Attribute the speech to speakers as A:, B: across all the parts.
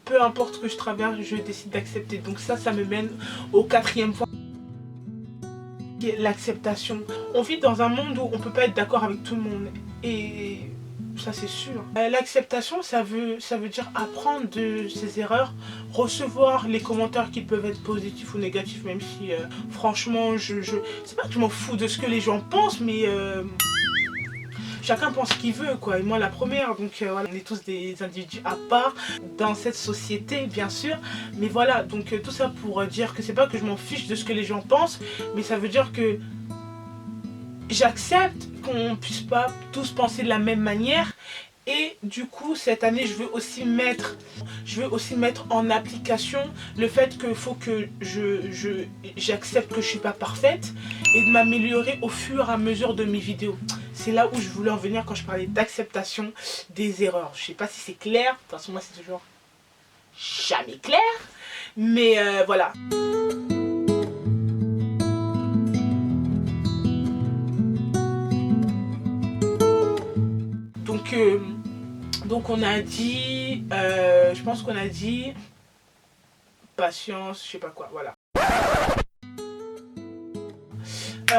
A: peu importe ce que je traverse, je décide d'accepter. Donc ça me mène au quatrième point, l'acceptation. On vit dans un monde où on peut pas être d'accord avec tout le monde. Et ça c'est sûr. L'acceptation, ça veut dire apprendre de ses erreurs, recevoir les commentaires qui peuvent être positifs ou négatifs, même si franchement, c'est pas que je m'en fous de ce que les gens pensent, mais chacun pense ce qu'il veut, quoi, et moi la première. Donc voilà, on est tous des individus à part dans cette société, bien sûr, mais voilà, donc tout ça pour dire que c'est pas que je m'en fiche de ce que les gens pensent, mais ça veut dire que j'accepte qu'on puisse pas tous penser de la même manière. Et du coup, cette année, je veux aussi mettre en application le fait qu'il faut que j'accepte que je suis pas parfaite et de m'améliorer au fur et à mesure de mes vidéos. C'est là où je voulais en venir quand je parlais d'acceptation des erreurs. Je sais pas si c'est clair, de toute façon moi c'est toujours jamais clair, mais voilà. Donc on a dit, je pense qu'on a dit patience, je sais pas quoi, voilà.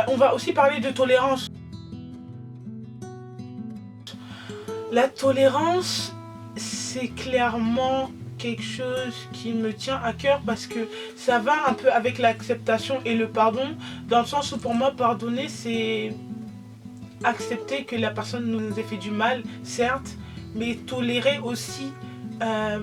A: On va aussi parler de tolérance. La tolérance, c'est clairement quelque chose qui me tient à cœur parce que ça va un peu avec l'acceptation et le pardon, dans le sens où pour moi pardonner c'est accepter que la personne nous ait fait du mal, certes, mais tolérer aussi à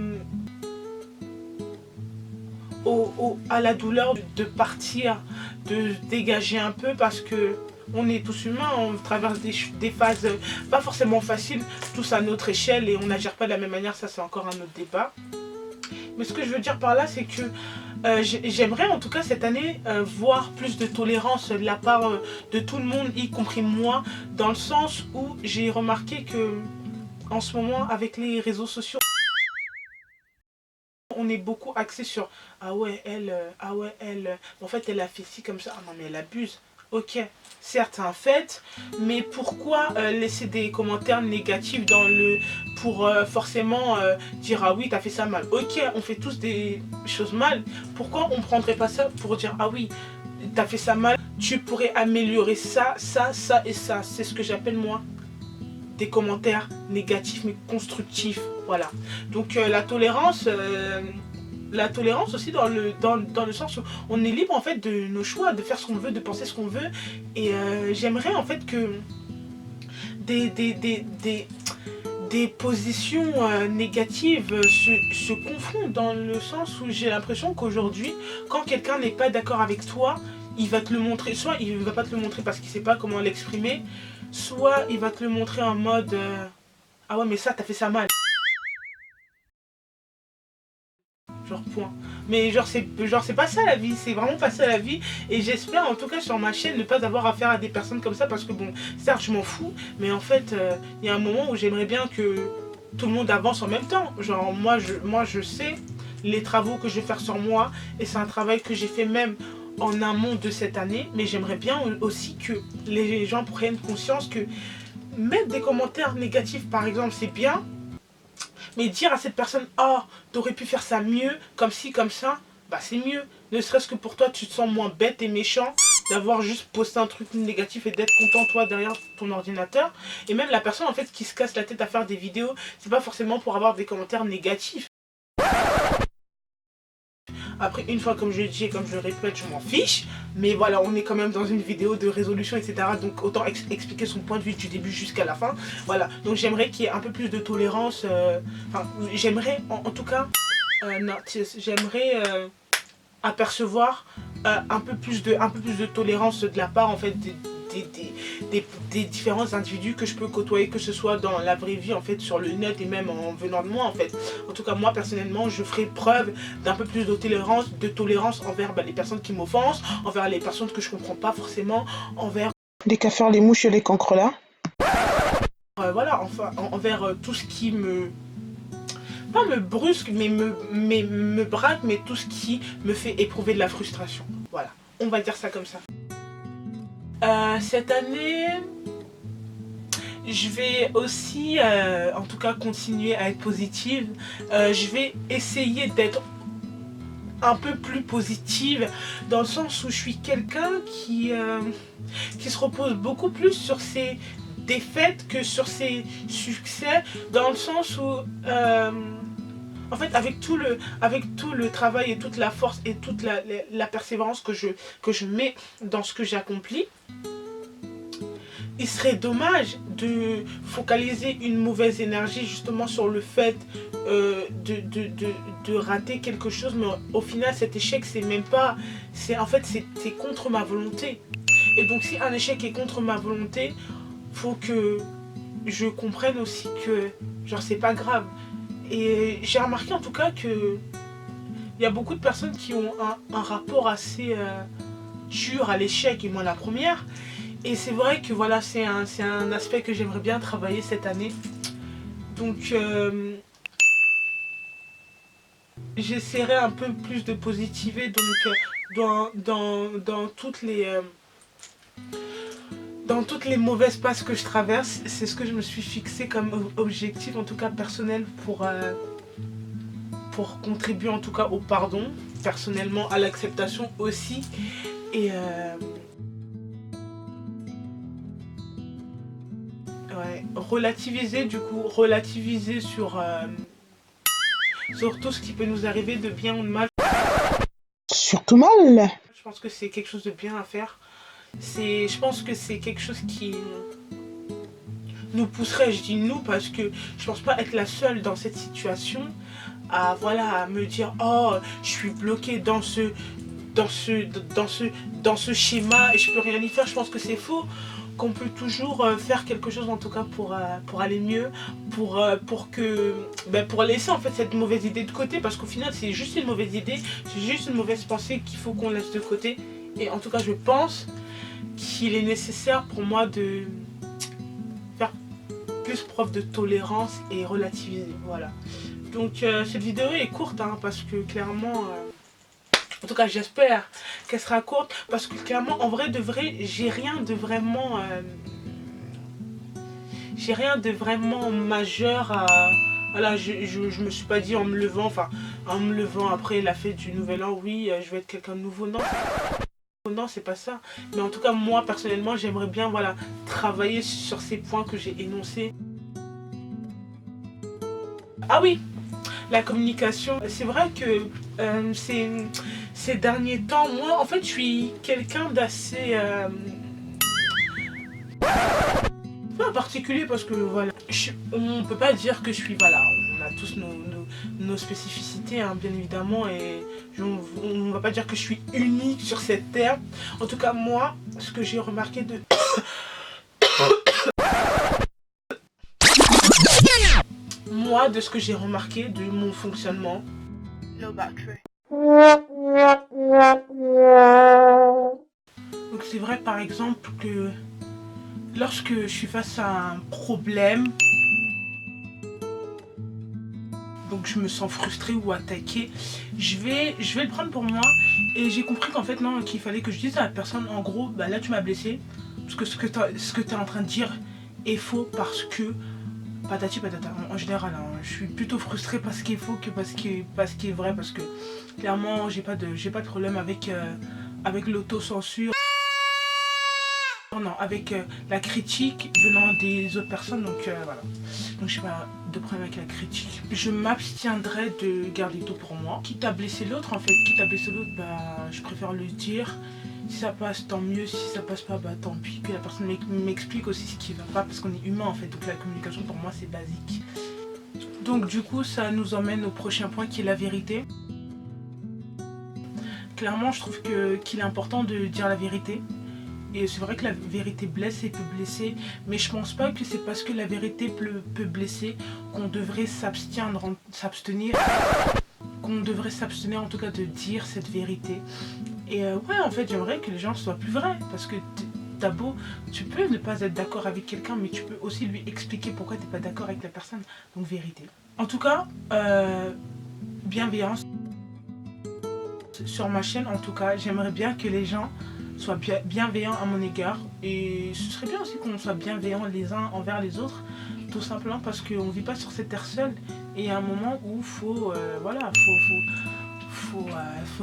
A: la douleur de partir, de se dégager un peu, parce que on est tous humains, on traverse des phases pas forcément faciles, tous à notre échelle, et on n'agit pas de la même manière, ça c'est encore un autre débat. Mais ce que je veux dire par là, c'est que j'aimerais en tout cas cette année voir plus de tolérance de la part de tout le monde, y compris moi, dans le sens où j'ai remarqué que en ce moment avec les réseaux sociaux, on est beaucoup axé sur ah ouais elle, en fait elle a fait ci comme ça, ah non mais elle abuse. Ok, certes c'est un fait, mais pourquoi laisser des commentaires négatifs pour forcément dire ah oui t'as fait ça mal. Ok, on fait tous des choses mal, pourquoi on prendrait pas ça pour dire ah oui t'as fait ça mal, tu pourrais améliorer ça, ça, ça et ça. C'est ce que j'appelle moi des commentaires négatifs mais constructifs, voilà. Donc la tolérance aussi dans le sens où on est libre en fait de nos choix, de faire ce qu'on veut, de penser ce qu'on veut, et j'aimerais en fait que des positions négatives se confondent, dans le sens où j'ai l'impression qu'aujourd'hui quand quelqu'un n'est pas d'accord avec toi, il va te le montrer, soit il va pas te le montrer parce qu'il sait pas comment l'exprimer, soit il va te le montrer en mode ah ouais mais ça t'as fait ça mal, genre point. Mais genre c'est pas ça la vie, c'est vraiment pas ça la vie, et j'espère en tout cas sur ma chaîne ne pas avoir affaire à des personnes comme ça, parce que bon certes je m'en fous, mais en fait il y a un moment où j'aimerais bien que tout le monde avance en même temps. Genre moi je sais les travaux que je vais faire sur moi, et c'est un travail que j'ai fait même en amont de cette année, mais j'aimerais bien aussi que les gens prennent conscience que mettre des commentaires négatifs par exemple c'est bien, mais dire à cette personne oh t'aurais pu faire ça mieux, comme ci comme ça, bah c'est mieux. Ne serait-ce que pour toi tu te sens moins bête et méchant d'avoir juste posté un truc négatif et d'être content toi derrière ton ordinateur. Et même la personne en fait qui se casse la tête à faire des vidéos, c'est pas forcément pour avoir des commentaires négatifs. Après, une fois, comme je le dis et comme je le répète, je m'en fiche. Mais voilà, on est quand même dans une vidéo de résolution, etc. Donc autant expliquer son point de vue du début jusqu'à la fin. Voilà, donc j'aimerais qu'il y ait un peu plus de tolérance. Enfin, j'aimerais, en tout cas, j'aimerais apercevoir un peu plus de tolérance de la part, en fait, des différents individus que je peux côtoyer, que ce soit dans la vraie vie en fait, sur le net, et même en venant de moi en fait. En tout cas moi personnellement je ferai preuve d'un peu plus de tolérance envers les personnes qui m'offensent, envers les personnes que je comprends pas forcément, envers les cafards, les mouches et les cancres là. Voilà, enfin envers tout ce qui pas me brusque mais me braque, mais tout ce qui me fait éprouver de la frustration. Voilà, on va dire ça comme ça. Cette année, Je vais aussi, en tout cas, continuer à être positive. Je vais essayer d'être un peu plus positive dans le sens où je suis quelqu'un qui se repose beaucoup plus sur ses défaites que sur ses succès, dans le sens où en fait avec tout le travail et toute la force et toute la persévérance que je mets dans ce que j'accomplis, il serait dommage de focaliser une mauvaise énergie justement sur le fait de rater quelque chose, mais au final cet échec c'est même pas, en fait c'est contre ma volonté. Et donc si un échec est contre ma volonté, faut que je comprenne aussi que genre c'est pas grave. Et j'ai remarqué en tout cas que il y a beaucoup de personnes qui ont un rapport assez dur à l'échec, et moi la première. Et c'est vrai que voilà, c'est un aspect que j'aimerais bien travailler cette année. Donc j'essaierai un peu plus de positiver dans toutes les mauvaises passes que je traverse. C'est ce que je me suis fixé comme objectif, en tout cas personnel, pour contribuer en tout cas au pardon, personnellement à l'acceptation aussi. Et ouais, relativiser sur tout ce qui peut nous arriver de bien ou de mal. Surtout mal. Je pense que c'est quelque chose de bien à faire. Je pense que c'est quelque chose qui nous pousserait, je dis nous parce que je pense pas être la seule dans cette situation à me dire oh je suis bloquée dans ce schéma et je peux rien y faire. Je pense que c'est faux, qu'on peut toujours faire quelque chose en tout cas pour aller mieux, pour laisser en fait cette mauvaise idée de côté, parce qu'au final c'est juste une mauvaise idée, c'est juste une mauvaise pensée qu'il faut qu'on laisse de côté. Et en tout cas je pense qu'il est nécessaire pour moi de faire plus preuve de tolérance et relativiser, voilà. Donc cette vidéo est courte hein, parce que clairement en tout cas j'espère qu'elle sera courte, parce que clairement en vrai de vrai j'ai rien de vraiment majeur à... Voilà, je me suis pas dit en me levant après la fête du nouvel an, oui je vais être quelqu'un de nouveau, non c'est pas ça. Mais en tout cas moi personnellement j'aimerais bien voilà travailler sur ces points que j'ai énoncés. Ah oui, la communication, c'est vrai que ces derniers temps, moi en fait je suis quelqu'un d'assez pas particulier, parce que voilà, on peut pas dire que je suis, voilà, on a tous nos spécificités hein, bien évidemment, et on va pas dire que je suis unique sur cette terre. En tout cas moi, ce que j'ai remarqué de de ce que j'ai remarqué de mon fonctionnement. No battery. Donc c'est vrai par exemple que lorsque je suis face à un problème, donc je me sens frustrée ou attaquée, je vais le prendre pour moi, et j'ai compris qu'en fait non, qu'il fallait que je dise à la personne en gros bah là tu m'as blessé, parce que ce que tu es en train de dire est faux, parce que patati patata. En général hein, je suis plutôt frustrée parce qu'il est faux que parce qu'il est vrai, parce que clairement j'ai pas de problème avec l'autocensure, non, avec la critique venant des autres personnes, donc voilà. Donc j'ai pas de problème avec la critique. Je m'abstiendrai de garder tout pour moi. Quitte à blesser l'autre en fait, bah je préfère le dire. Si ça passe tant mieux, si ça passe pas bah tant pis, que la personne m'explique aussi ce qui va pas, parce qu'on est humain en fait, donc la communication pour moi c'est basique. Donc du coup ça nous emmène au prochain point qui est la vérité. Clairement je trouve qu'il est important de dire la vérité. Et c'est vrai que la vérité blesse et peut blesser, mais je pense pas que c'est parce que la vérité peut blesser qu'on devrait s'abstenir en tout cas de dire cette vérité. Et ouais en fait j'aimerais que les gens soient plus vrais, parce que tu peux ne pas être d'accord avec quelqu'un, mais tu peux aussi lui expliquer pourquoi t'es pas d'accord avec la personne, donc vérité. En tout cas, bienveillance. Sur ma chaîne en tout cas, j'aimerais bien que les gens soit bienveillant à mon égard. Et ce serait bien aussi qu'on soit bienveillants les uns envers les autres, tout simplement parce qu'on ne vit pas sur cette terre seule. Et il y a un moment où faut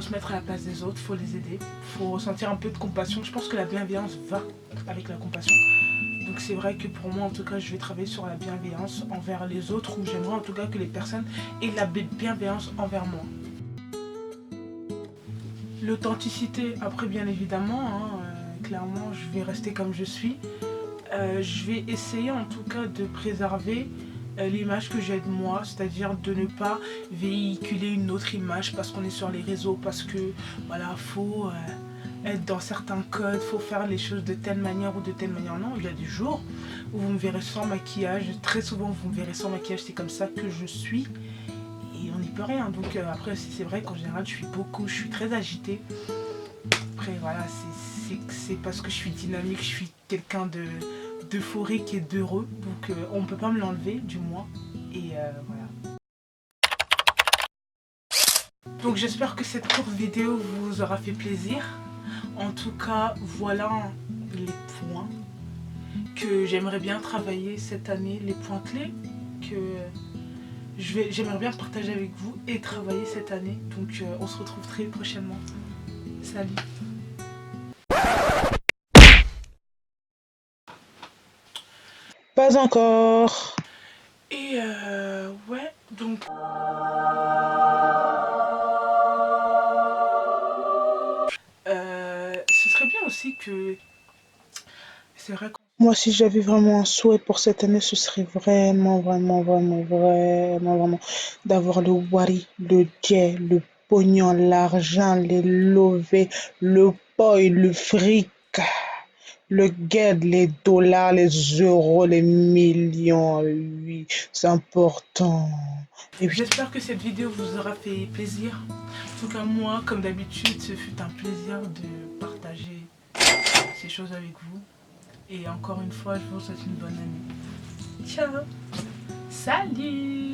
A: se mettre à la place des autres, faut les aider, faut ressentir un peu de compassion. Je pense que la bienveillance va avec la compassion. Donc c'est vrai que pour moi, en tout cas, je vais travailler sur la bienveillance envers les autres, ou j'aimerais en tout cas que les personnes aient de la bienveillance envers moi. L'authenticité, après bien évidemment, clairement, je vais rester comme je suis. Je vais essayer en tout cas de préserver l'image que j'ai de moi, c'est-à-dire de ne pas véhiculer une autre image parce qu'on est sur les réseaux, parce que voilà, faut être dans certains codes, faut faire les choses de telle manière ou de telle manière. Non, il y a des jours où vous me verrez sans maquillage, très souvent vous me verrez sans maquillage, c'est comme ça que je suis et on n'y peut rien. Donc après c'est vrai qu'en général je suis très agitée. Après voilà, c'est parce que je suis dynamique, je suis quelqu'un d'euphorique et d'heureux, donc on ne peut pas me l'enlever du moins, et voilà. Donc j'espère que cette courte vidéo vous aura fait plaisir. En tout cas, voilà les points que j'aimerais bien travailler cette année, les points clés que j'aimerais bien partager avec vous et travailler cette année. Donc on se retrouve très prochainement. Salut.
B: Pas encore.
A: Et ouais, donc ce serait bien aussi que c'est vrai que
B: Moi, si j'avais vraiment un souhait pour cette année, ce serait vraiment d'avoir le wari, le jet, le pognon, l'argent, les lovés, le poi, le fric, le gued, les dollars, les euros, les millions. Oui, c'est important. Et puis,
A: j'espère que cette vidéo vous aura fait plaisir. En tout cas moi, comme d'habitude, ce fut un plaisir de partager ces choses avec vous. Et encore une fois, je vous souhaite une bonne année. Ciao. Salut.